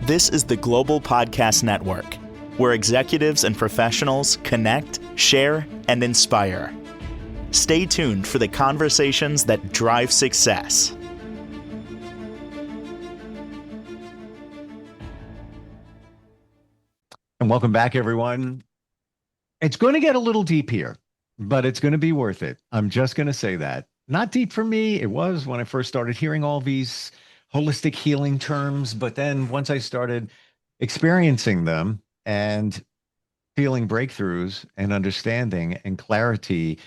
This is the Global Podcast Network, where executives and professionals connect, share, and inspire. Stay tuned for the conversations that drive success. And welcome back, everyone. It's going to get a little deep here, but it's going to be worth it. I'm just going to say that. Not deep for me. It was when I first started hearing all these holistic healing terms, but then once I started experiencing them and feeling breakthroughs and understanding and clarity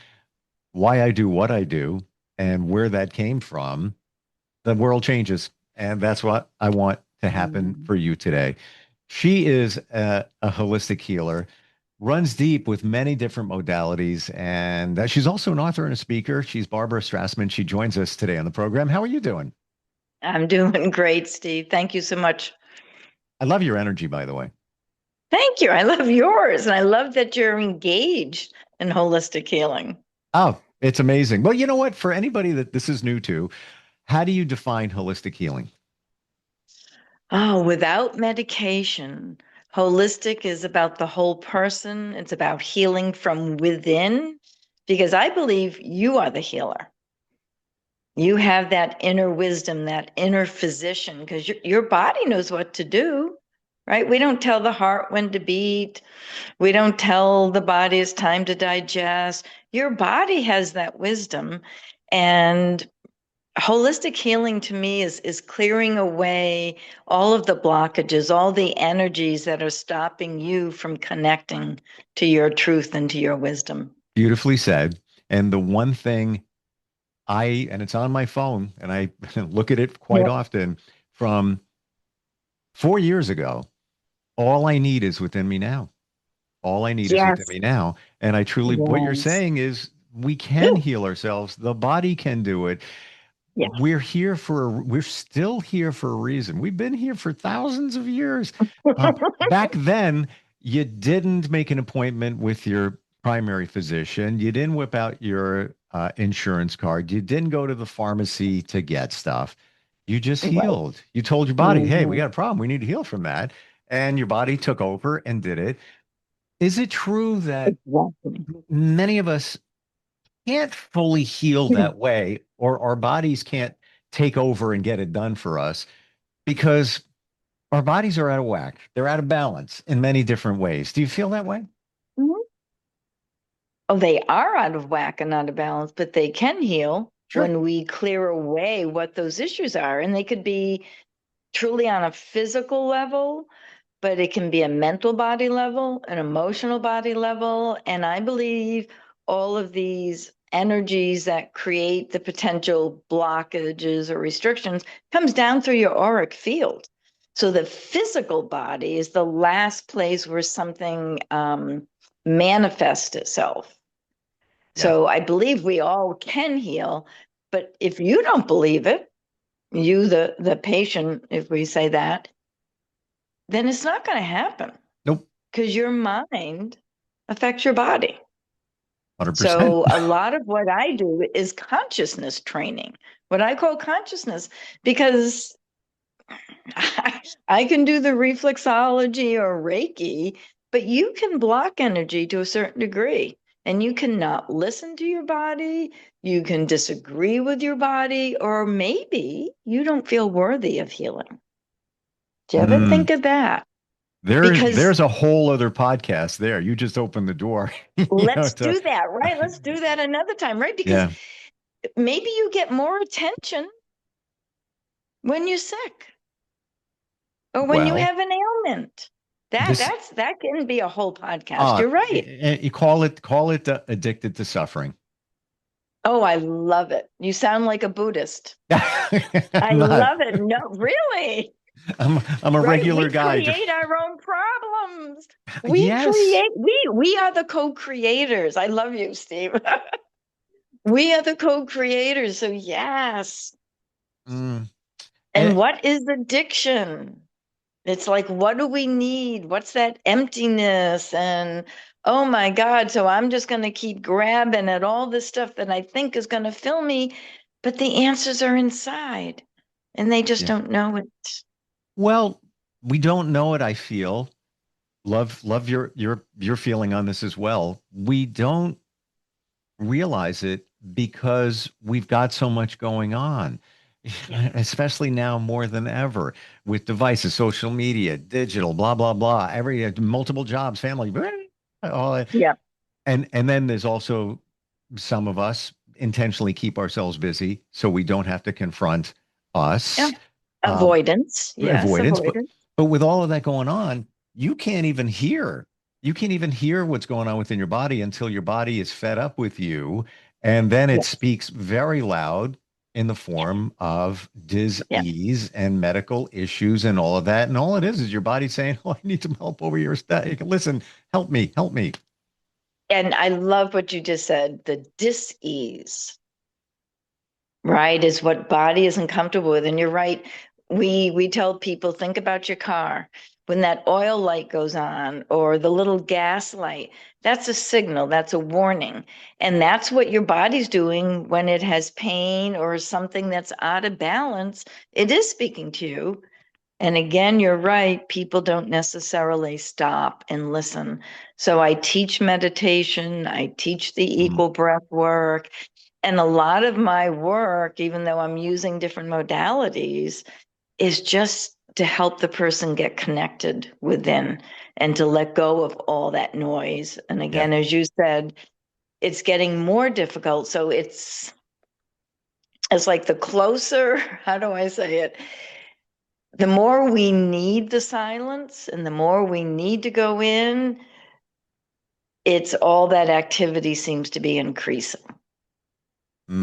why I do what I do and where that came from, the world changes. And that's what I want to happen for you today. She is a holistic healer, runs deep with many different modalities, and she's also an author and a speaker. She's Barbara Strassman. She joins us today on the program. How are you doing? I'm doing great, Steve. Thank you so much. I love your energy, by the way. Thank you. I love yours. And I love that you're engaged in holistic healing. Oh, it's amazing. Well, you know what? For anybody that this is new to, how do you define holistic healing? Oh, without medication, holistic is about the whole person. It's about healing from within, because I believe you are the healer. You have that inner wisdom, that inner physician, because your body knows what to do, right? We don't tell the heart when to beat. We don't tell the body it's time to digest. Your body has that wisdom. And holistic healing to me is clearing away all of the blockages, all the energies that are stopping you from connecting to your truth and to your wisdom. Beautifully said. And the one thing and it's on my phone, and I look at it quite often, from 4 years ago, all I need is within me now. All I need is within me now. And I truly, what you're saying is we can heal ourselves. The body can do it. Yeah. We're still here for a reason. We've been here for thousands of years. Back then, you didn't make an appointment with your primary physician. You didn't whip out your insurance card. You didn't go to the pharmacy to get stuff. You just healed. You told your body, hey, we got a problem. We need to heal from that. And your body took over and did it. Is it true that many of us can't fully heal that way, or our bodies can't take over and get it done for us because our bodies are out of whack? They're out of balance in many different ways. Do you feel that way? Mm-hmm. Oh, they are out of whack and out of balance, but they can heal when we clear away what those issues are. And they could be truly on a physical level, but it can be a mental body level, an emotional body level. And I believe all of these energies that create the potential blockages or restrictions comes down through your auric field. So the physical body is the last place where something manifests itself. Yeah. So I believe we all can heal, but if you don't believe it, you, the patient, if we say that, then it's not going to happen. Nope. Because your mind affects your body. 100%. So a lot of what I do is consciousness training, what I call consciousness, because I can do the reflexology or Reiki, but you can block energy to a certain degree. And you cannot listen to your body. You can disagree with your body, or maybe you don't feel worthy of healing. Do you ever think of that? There's a whole other podcast there. You just opened the door. Let's do that, right? Let's do that another time, right? Because maybe you get more attention when you're sick or when you have an ailment. That can be a whole podcast. You're right. You call it addicted to suffering. Oh, I love it. You sound like a Buddhist. I love it. No, really. I'm a regular guy. We create our own problems. We are the co-creators. I love you, Steve. We are the co-creators. So yes. And what is addiction? It's like, what do we need? What's that emptiness? And oh my God, so I'm just going to keep grabbing at all this stuff that I think is going to fill me, but the answers are inside and they just don't know it. Well, we don't know it, I feel. Love your feeling on this as well. We don't realize it because we've got so much going on, Yeah. especially now more than ever with devices, social media, digital, blah blah blah, every multiple jobs, family, all that. Yeah. And then there's also some of us intentionally keep ourselves busy so we don't have to confront Yeah. us. Um, Avoidance. Yes, avoidance. But avoidance. with all of that going on, you can't even hear. You can't even hear what's going on within your body until your body is fed up with you. And then it Yeah. speaks very loud in the Yeah. form of Yeah. disease and medical issues and all of that. And all it is your body saying, oh, I need some help over your stuff. Listen, help me, help me. And I love what you just said, the dis-ease, right, is what body isn't comfortable with. And you're right. We tell people, think about your car. When that oil light goes on or the little gas light, that's a signal, that's a warning. And that's what your body's doing when it has pain or something that's out of balance. It is speaking to you. And again, you're right, people don't necessarily stop and listen. So I teach meditation, I teach the Mhm. equal breath work. And a lot of my work, even though I'm using different modalities, is just to help the person get connected within and to let go of all that noise. And Yeah. again, as you said, it's getting more difficult. So it's like the closer, how do I say it? The more we need the silence and the more we need to go in, it's all that activity seems to be increasing.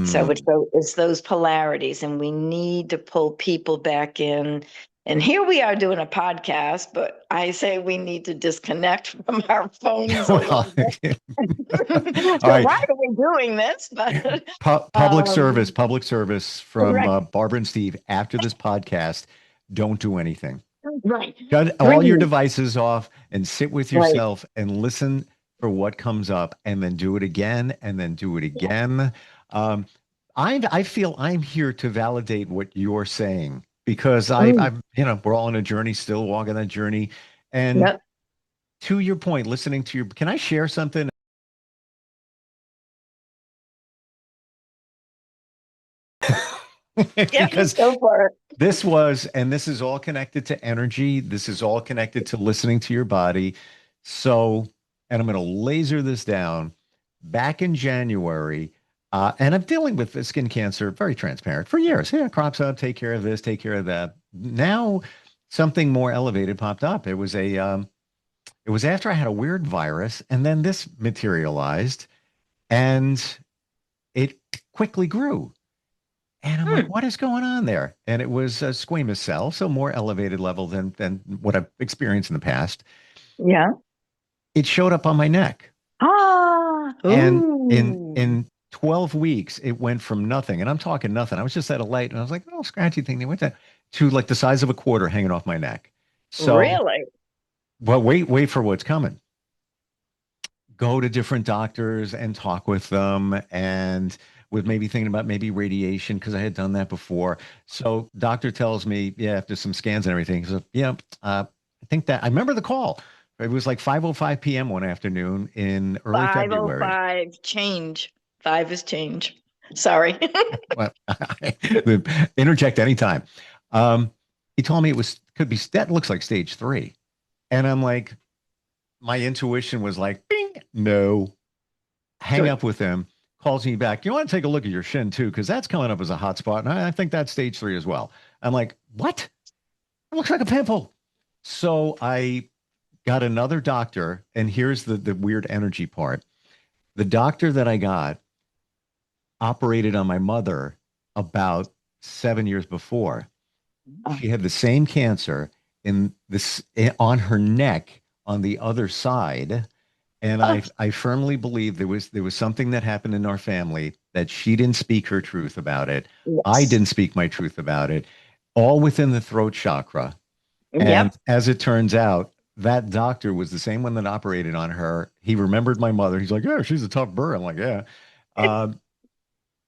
So Mm. it's those polarities, and we need to pull people back in. And here we are doing a podcast, but I say we need to disconnect from our phones a Well, little bit. all So right. why are we doing this? But Public service from right, Barbara and Steve after this podcast. Don't do anything. right. Shut all your Breathe. devices off and sit with Right. yourself and listen for what comes up, and then do it again, and then do it Yeah. again. Um, I feel I'm here to validate what you're saying because Mm. I've, we're all on a journey, still walking that journey. And Yep. to your point, listening to your, can I share something? Yep. Because Go for it. and this is all connected to energy. This is all connected to listening to your body. So, and I'm going to laser this down. Back in January, and I'm dealing with skin cancer, very transparent for years. Yeah, crops up, take care of this, take care of that. Now, something more elevated popped up. It was after I had a weird virus, and then this materialized, and it quickly grew. And I'm like, Hmm. what is going on there? And it was a squamous cell, so more elevated level than what I've experienced in the past. Yeah. It showed up on my neck. Ah. And Ooh. in 12 weeks, it went from nothing. And I'm talking nothing. I was just at a light and I was like, oh, scratchy thing. They went to like the size of a quarter hanging off my neck. So, Really? well, wait for what's coming. Go to different doctors and talk with them, and with maybe thinking about maybe radiation because I had done that before. So doctor tells me, yeah, after some scans and everything, so yeah, I think that I remember the call. It was like 5:05 p.m. one afternoon in early February. 505 change. Five is change. Sorry. Well, interject anytime. Um, he told me it was could be that looks like stage three, and I'm like, my intuition was like, bing, no. Hang Good. up with him, calls me back. You want to take a look at your shin too, because that's coming up as a hot spot. And I think that's stage three as well. I'm like, what? It looks like a pimple. So I got another doctor, and here's the weird energy part. The doctor that I got operated on my mother about 7 years before. Oh, She had the same cancer in this on her neck on the other side. And oh, I firmly believe there was something that happened in our family that she didn't speak her truth about it. I yes. didn't speak my truth about it, all within the throat chakra. And Yep. as it turns out, that doctor was the same one that operated on her. He remembered my mother. He's like, yeah, she's a tough bird. I'm like, yeah. Um,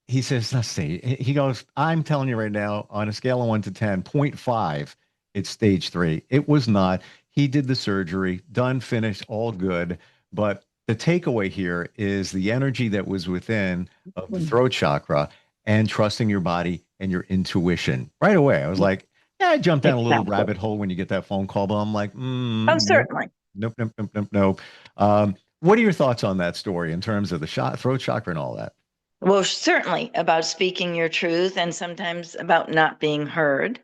he says, let's see. He goes, I'm telling you right now, on a scale of 1 to 10, 0.5 It's stage 3. It was not. He did the surgery, done, finished, all good. But the takeaway here is the energy that was within of the throat chakra and trusting your body and your intuition. Right away, I was like, yeah, I jumped down a little Exactly. rabbit hole when you get that phone call, but I'm like, Oh, nope, certainly. nope, nope, nope, nope, nope. What are your thoughts on that story in terms of the throat chakra and all that? Well, certainly about speaking your truth and sometimes about not being heard.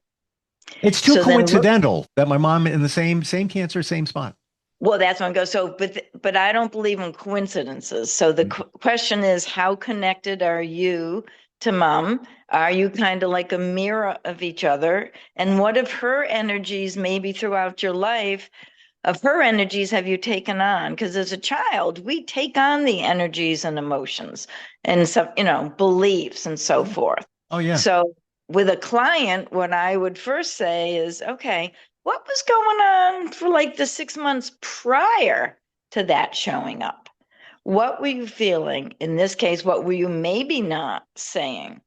It's too So then look, coincidental that my mom in the same cancer, same spot. well, that's one goes. So, but I don't believe in coincidences. So the question is, how connected are you to mom? Are you kind of like a mirror of each other? And what if her energies, maybe throughout your life, of her energies have you taken on? Because as a child, we take on the energies and emotions and some, beliefs and so Yeah. forth. Oh yeah. So with a client, what I would first say is, okay, what was going on for like the 6 months prior to that showing up? What were you feeling? In this case, what were you maybe not saying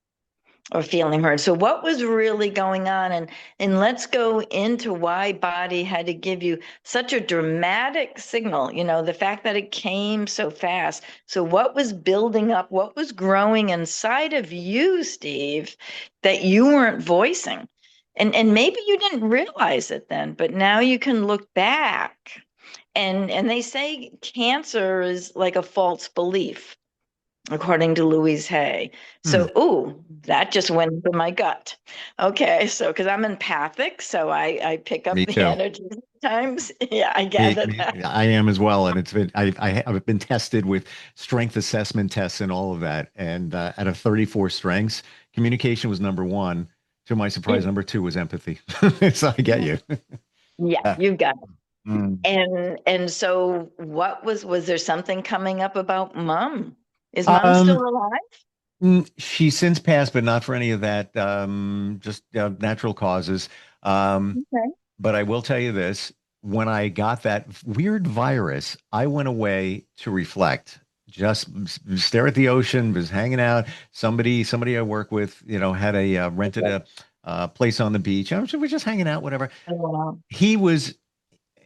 or feeling heard? So what was really going on? And let's go into why body had to give you such a dramatic signal, the fact that it came so fast. So what was building up, what was growing inside of you, Steve, that you weren't voicing? And maybe you didn't realize it then, but now you can look back. And they say cancer is like a false belief, according to Louise Hay. Hmm. So, ooh, that just went into my gut. Okay, so because I'm empathic, so I pick up Me the too. energy times. Yeah, I Me, gather me, that. I am as well, and it's been I've been tested with strength assessment tests and all of that. And out of 34 strengths, communication was number one. To my surprise, number two was empathy. So I get you. Yeah, Uh, you've got it. mm. And so what was there something coming up about mom? Is mom still Um, alive? she's since passed, but not for any of that. Just natural causes. Um, Okay. But I will tell you this, when I got that weird virus, I went away to reflect, just stare at the ocean, was hanging out. Somebody I work with, had a rented Okay. a place on the beach. I was just hanging out, whatever. Oh, wow. He was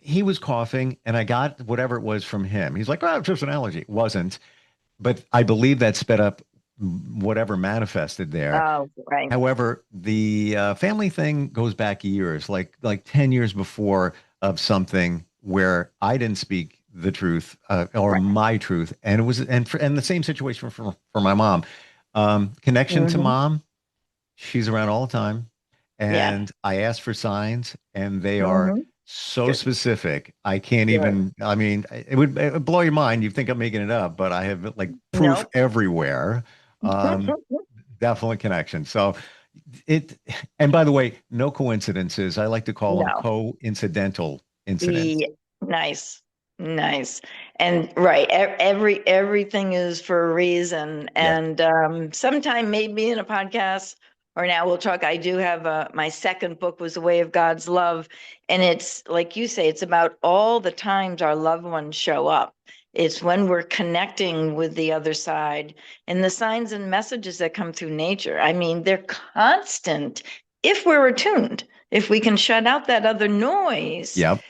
he was coughing, and I got whatever it was from him. He's like, "Oh, it's just an allergy." It wasn't, but I believe that sped up whatever manifested there. Oh, right. However, the family thing goes back years, like 10 years before of something where I didn't speak the truth or Right. my truth, and it was and the same situation for my mom. Connection to Hmm. mom, she's around all the time, Yeah. and I asked for signs, and they are Hmm. so Good. specific. I can't Good. even. I mean, it would blow your mind. You think I'm making it up, but I have like proof No. everywhere. Um, Definite connection. So it, and by the way, no coincidences. I like to call them No. coincidental incidents. Yeah, nice, nice, and right. Everything is for a reason, Yes. and sometime maybe in a podcast or now we'll talk. I do have my second book was The Way of God's Love, and it's like you say, it's about all the times our loved ones show up. It's when we're connecting with the other side and the signs and messages that come through nature. I mean, they're constant if we're attuned. If we can shut out that other noise, Yep.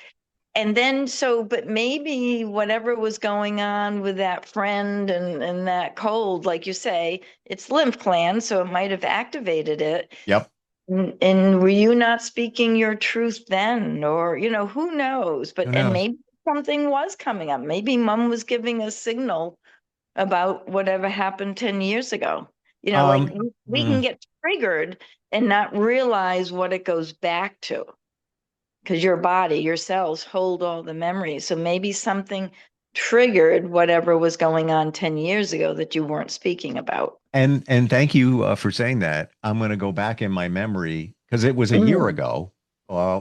and then so but maybe whatever was going on with that friend and that cold, like you say, it's lymph gland, so it might have activated it. Yep. And were you not speaking your truth then, or who knows? Who But and knows? maybe something was coming up, maybe mom was giving a signal about whatever happened 10 years ago. Like Um, we can mm, get triggered and not realize what it goes back to, because your body, your cells hold all the memories. So maybe something triggered whatever was going on 10 years ago that you weren't speaking about. and thank you for saying that. I'm going to go back in my memory because it was a year Mm. ago,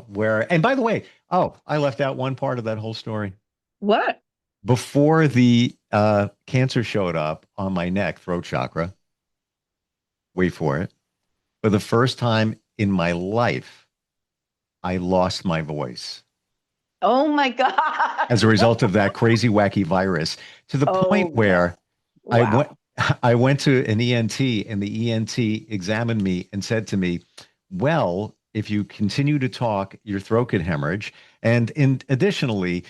where, and by the way, oh, I left out one part of that whole story. What? Before the cancer showed up on my neck, throat chakra, wait for it, for the first time in my life, I lost my voice Oh my God. as a result of that crazy wacky virus to the point Oh where no. I went Wow. I went to an ENT and the ENT examined me and said to me, "Well, if you continue to talk, your throat could hemorrhage. And additionally,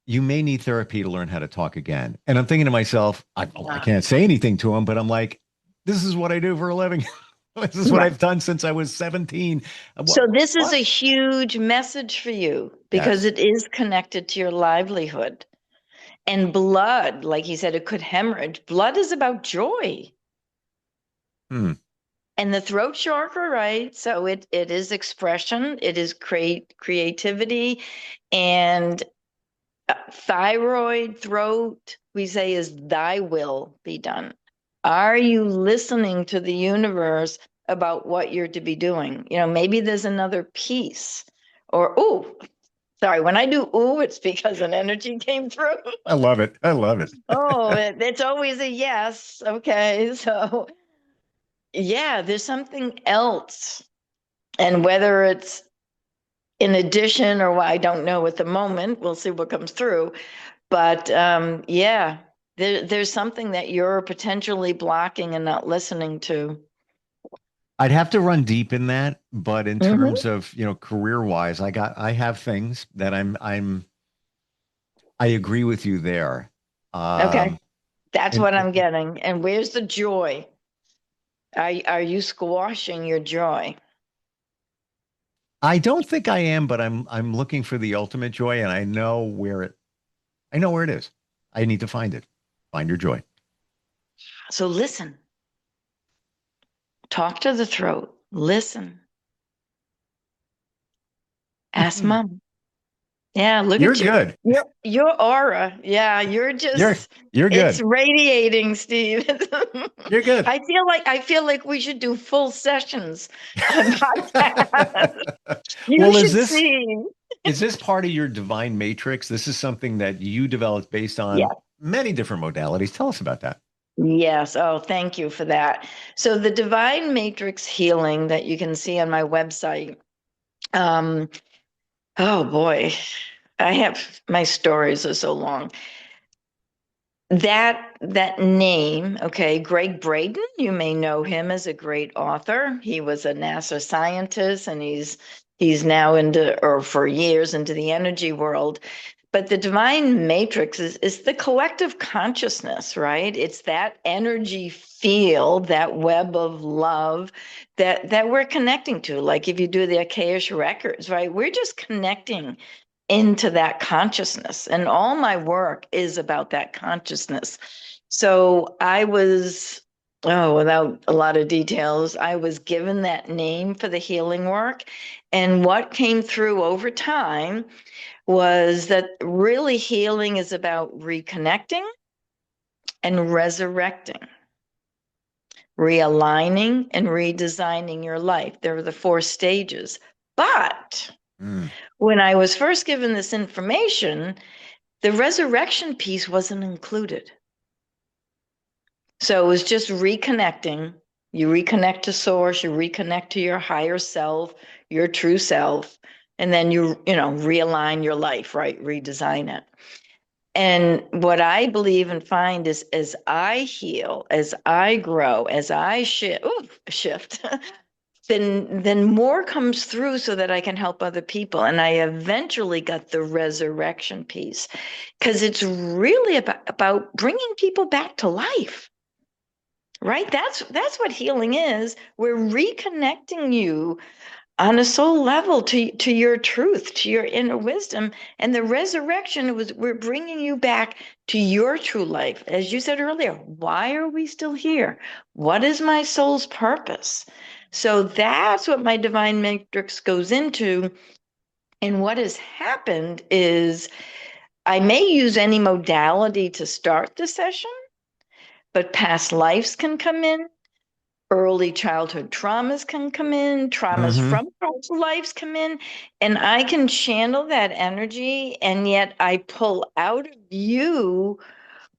you may need therapy to learn how to talk again. And I'm thinking to myself, I can't say anything to him, but I'm like, this is what I do for a living. This is what Right. I've done since I was 17. So this is What? a huge message for you because Yes. it is connected to your livelihood. And blood, like he said, it could hemorrhage. Blood is about joy. Hmm. And the throat chakra, right? So it is expression, it is creativity, and thyroid, throat, we say is thy will be done. Are you listening to the universe about what you're to be doing? Maybe there's another piece. Or, ooh, sorry, when I do ooh, it's because an energy came through. I love it. I love it. Oh, it's always a yes. Okay. So, yeah, there's something else. And whether it's in addition or what, I don't know at the moment, we'll see what comes through. But yeah, there's something that you're potentially blocking and not listening to. I'd have to run deep in that, but in Hmm. terms of, career wise, I have things that I agree with you there. Okay. Um, That's and what I'm getting. And where's the joy? Are you squashing your joy? I don't think I am, but I'm looking for the ultimate joy, and I know where it is. I need to find it. Find your joy. So listen, talk to the throat, listen, ask mom. Yeah, look You're at you. good. Your aura. Yeah, you're You're just you're it's good. radiating, Steve. You're good. I feel like we should do full sessions on podcast. You Well, should see. is this part of your divine matrix? This is something that you developed based on Yeah. many different modalities. Tell us about that. Yes. Oh, thank you for that. So the Divine Matrix healing that you can see on my website. Um, oh boy, my stories are so long. That name, okay, Greg Braden, you may know him as a great author. He was a NASA scientist, and he's now into, or for years, into the energy world. But the divine matrix is the collective consciousness, right? It's that energy field, that web of love that we're connecting to. Like if you do the Akashic records, right? We're just connecting into that consciousness. And all my work is about that consciousness. So I was, without a lot of details, I was given that name for the healing work. And what came through over time was that really healing is about reconnecting and resurrecting, realigning and redesigning your life. There are the 4 stages. But Mm. when I was first given this information, the resurrection piece wasn't included. So it was just reconnecting. You reconnect to source, you reconnect to your higher self, your true self, and then you realign your life, right? Redesign it. And what I believe and find is as I heal, as I grow, as I shift, then more comes through so that I can help other people. And I eventually got the resurrection piece because it's really about bringing people back to life, right? That's what healing is. We're reconnecting you on a soul level to your truth, to your inner wisdom. And the resurrection we're bringing you back to your true life. As you said earlier, why are we still here? What is my soul's purpose? So that's what my divine matrix goes into. And what has happened is I may use any modality to start the session, but past lives can come in. Early childhood traumas can come in, traumas Hmm. from past lives come in, and I can channel that energy, and yet I pull out of you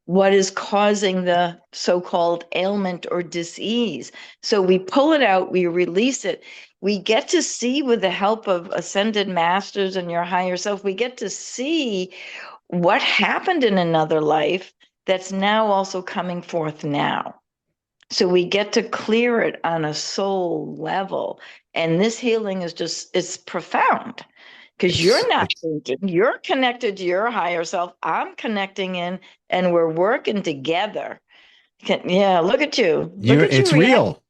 what is causing the so-called ailment or disease. So we pull it out, we release it. We get to see, with the help of ascended masters and your higher self, we get to see what happened in another life that's now also coming forth now. So we get to clear it on a soul level. And this healing is it's profound because you're not thinking, you're connected to your higher self. I'm connecting in, and we're working together. Yeah, look at you. Look at you It's react. real.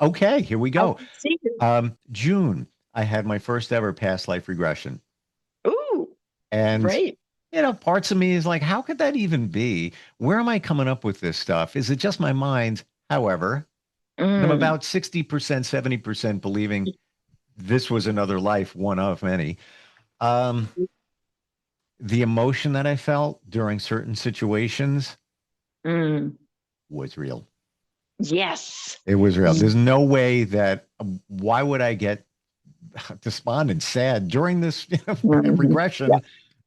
Okay, here we I go. can see you. June, I had my first ever past life regression. Ooh, And, great. parts of me is like, how could that even be? Where am I coming up with this stuff? Is it just my mind? However, I'm Mm, about 60%, 70% believing this was another life, one of many. Um, the emotion that I felt during certain situations mm, was real. yes. It was real. There's no way that, why would I get despondent, sad during this Mhm. Yeah, regression right,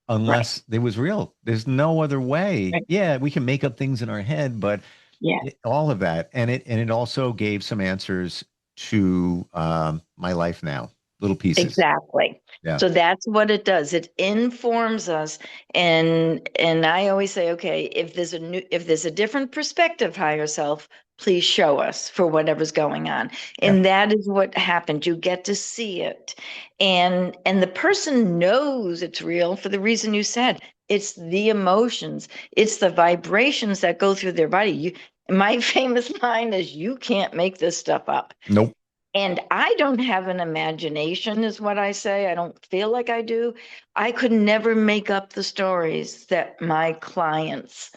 unless it was real? There's no other way. right. Yeah, we can make up things in our head, but Yeah, all of that, and it also gave some answers to my life now, little pieces. exactly. Yeah, So that's what it does. It informs us. And I always say, okay, if there's a different perspective, higher self, please show us for whatever's going on. yeah, And that is what happened. You get to see it. And the person knows it's real for the reason you said. It's the emotions, it's the vibrations that go through their body. My famous line is, you can't make this stuff up. nope, And I don't have an imagination, is what I say. I don't feel like I do. I could never make up the stories that my clients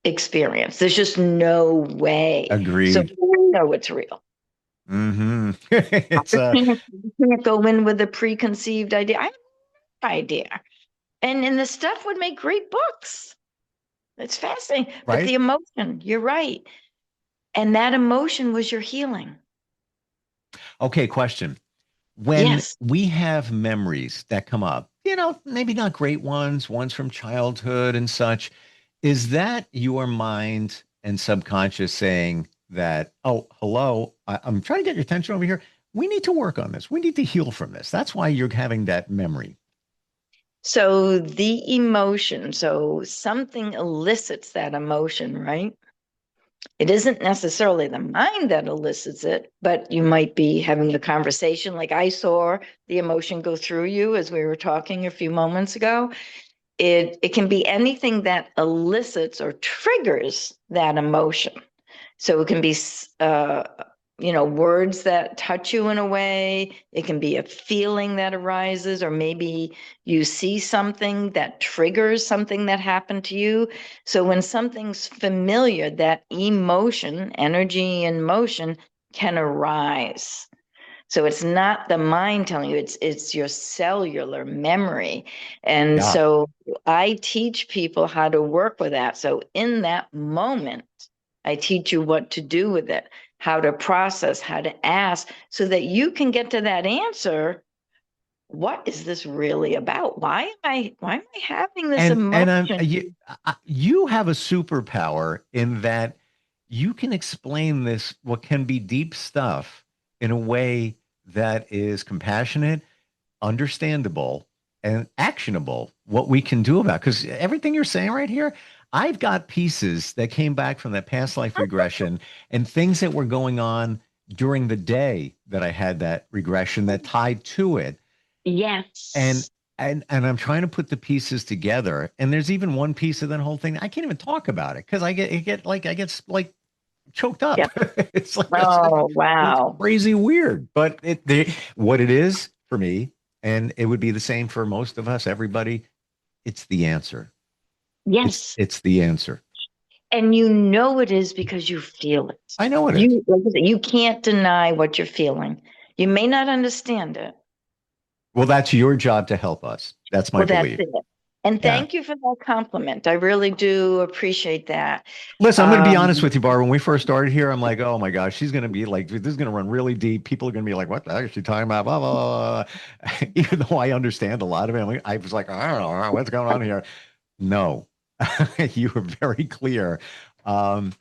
experience. There's just no way. So agreed. we know it's real. It's You can't go in with a preconceived idea. I have no idea. And the stuff would make great books. It's fascinating. But right. the emotion, you're right. And that emotion was your healing. Okay, question. When Yes. we have memories that come up, maybe not great ones from childhood and such, is that your mind and subconscious saying that, oh, hello, I'm trying to get your attention over here. We need to work on this. We need to heal from this. That's why you're having that memory. So the emotion, so something elicits that emotion, right? It isn't necessarily the mind that elicits it, but you might be having a conversation. Like I saw the emotion go through you as we were talking a few moments ago. It can be anything that elicits or triggers that emotion. So it can be, words that touch you in a way. It can be a feeling that arises, or maybe you see something that triggers something that happened to you. So when something's familiar, that emotion, energy and motion can arise. So it's not the mind telling you, it's your cellular memory. And Yeah. so I teach people how to work with that. So in that moment, I teach you what to do with it, how to process, how to ask, so that you can get to that answer. What is this really about? Why am I having this And emotion? you have a superpower in that you can explain this, what can be deep stuff, in a way that is compassionate, understandable, and actionable. What we can do about, because everything you're saying right here, I've got pieces that came back from that past life regression and things that were going on during the day that I had that regression that tied to it. And Yes. and I'm trying to put the pieces together. And there's even one piece of that whole thing I can't even talk about it because I get like choked up. Yep. It's like Oh, it's wow. crazy weird, but what it is for me, and it would be the same for most of us, everybody. It's the answer. It's Yes. it's the answer. And you know it is because you feel it. I know it is. Like I said, you can't deny what you're feeling. You may not understand it. Well, that's your job to help us. That's my Well, that's belief. it. And Yeah. thank you for that compliment. I really do appreciate that. Listen, I'm going to be honest Um, with you, Barbara. When we first started here, I'm like, oh my gosh, she's going to be like, this is going to run really deep. People are going to be like, what the heck is she talking about? Blah, blah, blah, blah. Even though I understand a lot of it, I was like, I don't know what's going on here. No, you were very clear. Um,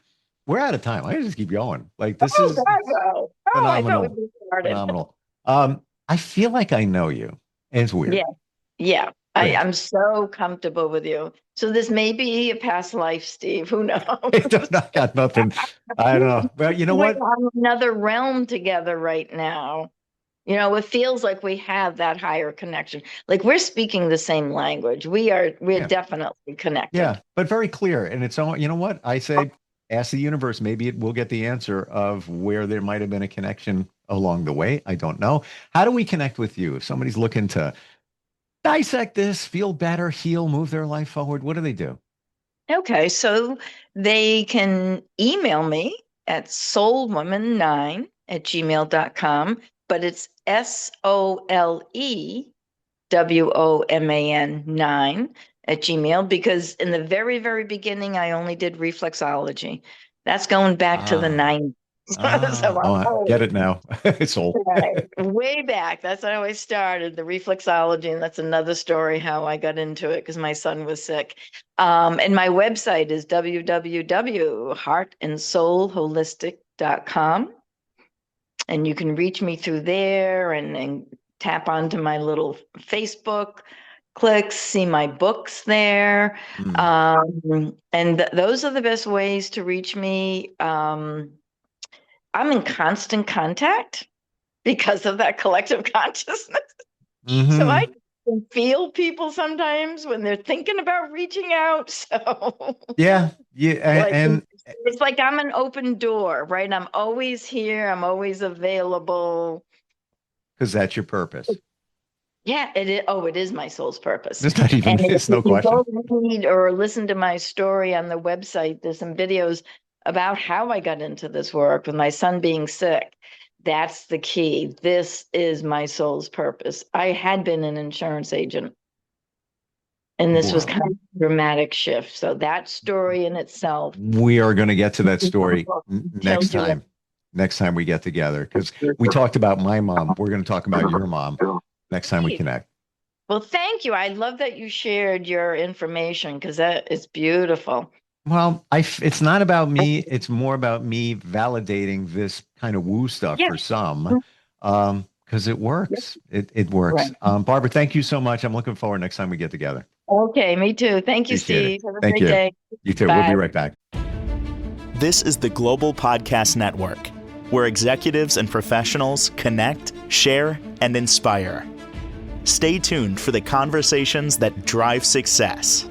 we're out of time. I just keep going. Like, this oh, is God, no. Oh, I thought we phenomenal. just started. Phenomenal. I feel like I know you. And it's weird. Yeah, yeah. Good. I'm so comfortable with you. So this may be a past life, Steve. Who knows? I got nothing. I don't know. Well, you know We're what? on another realm together right now. It feels like we have that higher connection. Like we're speaking the same language. We're Yeah. definitely connected. Yeah, but very clear. And it's all, you know what? I say, ask the universe. Maybe it will get the answer of where there might have been a connection along the way. I don't know. How do we connect with you? If somebody's looking to dissect this, feel better, heal, move their life forward, what do they do? Okay, so they can email me at soulwoman9@gmail.com, but it's SOLEWOMAN9 @gmail, because in the very, very beginning, I only did reflexology. That's going back to the 90s. So I'm I get it now. It's old. right, way back. That's how I started the reflexology, and that's another story how I got into it because my son was sick. And my website is www.heartandsoulholistic.com, and you can reach me through there and tap onto my little Facebook clicks, see my books there. And those are the best ways to reach me. I'm in constant contact because of that collective consciousness. So I can feel people sometimes when they're thinking about reaching out. So yeah, and it's like I'm an open door, right? I'm always here. I'm always available. Because that's your purpose. Yeah, it is. Oh, it is my soul's purpose. It's not even, it's no question. If you go read or listen to my story on the website, there's some videos about how I got into this work with my son being sick. That's the key. This is my soul's purpose. I had been an insurance agent, and this was kind of a dramatic shift. So that story in itself. We are going to get to that story next time. Next time we get together, because we talked about my mom. We're going to talk about your mom next time we connect. Well, thank you. I love that you shared your information because that is beautiful. Well, it's not about me. It's more about me validating this kind of woo stuff for some, because it works. It works. Right. Barbara, thank you so much. I'm looking forward next time we get together. Okay, me too. Thank you, Steve. Have a great day. You too. Bye. We'll be right back. This is the Global Podcast Network, where executives and professionals connect, share, and inspire. Stay tuned for the conversations that drive success.